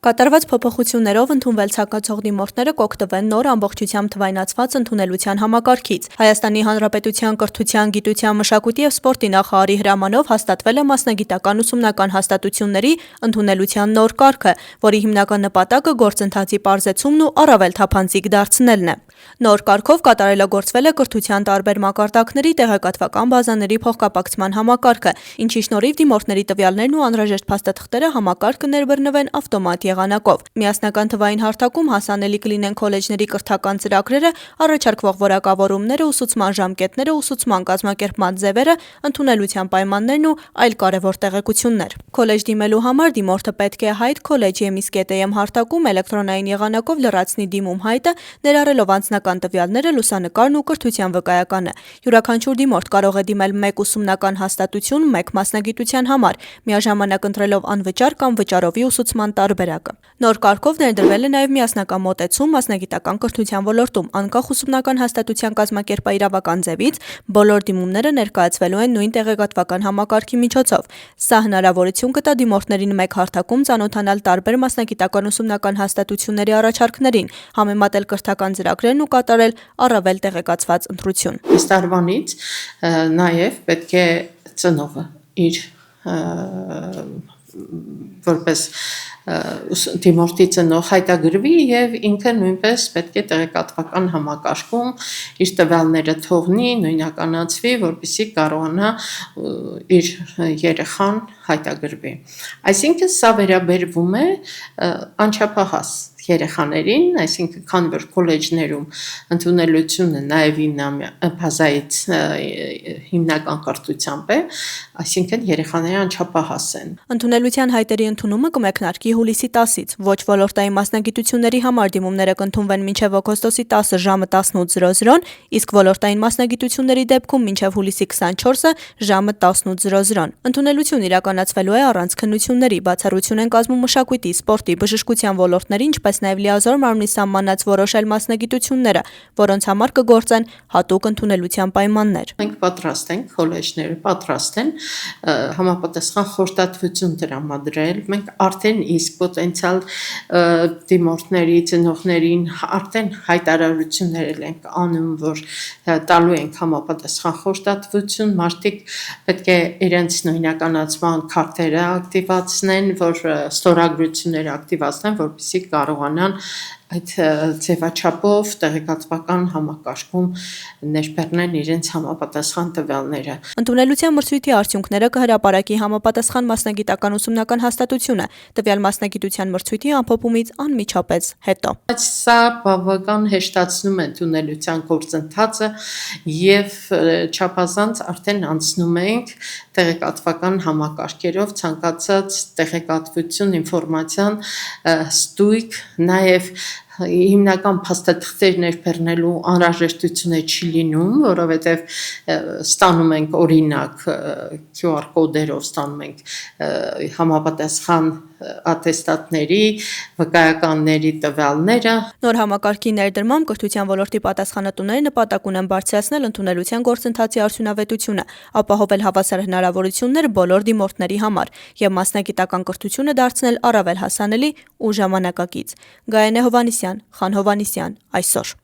Կատարված փոփոխություններով ընդունվել ցանկացող դիմորդները կօգտվեն նոր ամբողջությամբ թվայնացված ընդունելության համակարգից։ Հայաստանի Հանրապետության կրթության, գիտության, մշակույթի և սպորտի նախարարի հրամանով հաստատվել է մասնագիտական ուսումնական հաստատությունների ընդունելության նոր կարգը, որի հիմնական նպատակը գործընթացի պարզեցումն ու առավել թափանցիկ դարձնելն է։ Նոր կարգով կատարելագործվել է կրթության տարբեր մակարդակների տեղեկատվական բազաների փոխկապակցման համակարգը, ինչի շնորհիվ դիմորդների տվյալներն ու անհրաժեշտ փաստաթղթերը համակարգ կներբեռնվեն ավտոմատ եղանակով։ Միասնական թվային հարթակում հասանելի կլինեն քոլեջների կրթական ծրագրերը, առաջարկվող որակավորումները, ուսուցման ժամկետները, ուսուցման կազմակերպման ձևերը, ընդունելության պայմաններն ու այլ կարևոր տեղեկություններ։ Քոլեջ դիմելու համար դիմորդը պետք է Հայտ Քոլեջ emi.am հարթակում էլեկտրոնային եղանակով լրացնի դիմում հայտը, ներառելով անձնական տվյալները, լուսանկարն ու կրթության վկայականը։ Յուրաքանչյուր դիմորդ կարող է դիմել մեկ ուսումնական հաստատություն, մեկ մասնագիտության համար, միաժամանակ ընտրելով անվճար կամ վճարովի ուսուցման տարբերակը։ Նոր կարգով ներդրվել է նաև միասնական մոտեցում մասնագիտական կրթության ոլորտում, անկախ ուսումնական հաստատության կազմակերպաիրավական ձևից, բոլոր դիմումները ներկայացվելու են նույն տեղեկատվական համակարգի միջոցով։ Սա հնարավորություն կտա դիմորդներին մեկ հարթակում ծանոթանալ տարբեր մասնագիտական ուսումնական հաստատությունների առաջարկներին, համեմատել կրթական ծրագրերն ու կատարել առավել տեղեկացված ընտրություն։ Այս տարվանից նաև պետք է ծնողը իր որպես դիմորդի ծնող հայտագրվի եւ ինքը նույնպես պետք է տեղեկատվական համակարգում իր տվյալները թողնի, նույնականացվի, որպեսզի կարողանա իր երեխան հայտագրվի։ Այսինքն սա վերաբերվում է անչափահաս երեխաներին, այսինքն քանի որ քոլեջներում ընդունելությունը նաև բազայից հիմնական կրթությամբ է, այսինքն երեխաները անչափահաս են։ Ընդունելության հայտերի ընդունումը կմեկնարկի հուլիսի 10-ից, ոչ ոլորտային մասնագիտությունների համար դիմումները կընդունվեն մինչև օգոստոսի 10-ը ժամը 18:00, իսկ ոլորտային մասնագիտությունների դեպքում մինչև հուլիսի 24-ը ժամը 18:00։ Ընդունելություն իրականացվելու է առանց քննությունների, բացառություն են կազմում մշակույթի, սպորտի, բժշկության ոլորտների, ինչպես նաև լիազոր մարմնի սահմանած որոշ այլ մասնագիտությունները, որոնց համար կգործեն հատուկ ընդունելության պայմաններ։ Մենք պատրաստ ենք, քոլեջները պատրաստ են համապատասխան խորհրդատվություն տրամադրել։ Մենք արդեն իսկ պոտենցիալ դիմորդների, ծնողներին արդեն հայտարարություններ ենք անում, որ տալու ենք համապատասխան խորհրդատվություն, մարդիկ պետք է իրենց նույնականացման քարտերը ակտիվացնեն, որ ստորագրությունները ակտիվացնեն, որպեսզի կարողանան այդ ձևաչափով տեղեկատվական համակարգում ներբեռնեն իրենց համապատասխան տվյալները։ Ընդունելության մրցույթի արդյունքները կհրապարակի համապատասխան մասնագիտական ուսումնական հաստատությունը, տվյալ մասնագիտության մրցույթի ամփոփումից անմիջապես հետո։ Բայց սա բավական հեշտացնում է ընդունելության գործընթացը եւ չափազանց արդեն անցնում ենք տեղեկատվական համակարգերով ցանկացած տեղեկատվություն, ինֆորմացիան ստույգ, նաև հիմնական փաստաթղթեր ներբեռնելու անհրաժեշտություն չի լինում, որովհետև ստանում ենք օրինակ QR կոդերով ստանում ենք համապատասխան ատեստատների, վկայականների տվյալները։ Նոր համակարգի ներդրմամբ կրթության ոլորտի պատասխանատուները նպատակ ունեն բարձրացնել ընդունելության գործընթացի արդյունավետությունը, ապահովել հավասար հնարավորություններ բոլոր դիմորդների համար և մասնագիտական կրթությունը դարձնել առավել հասանելի ու ժամանակակից։ Գայանե Հովհաննիսյան, Խան Հովհաննիսյան, այսօր։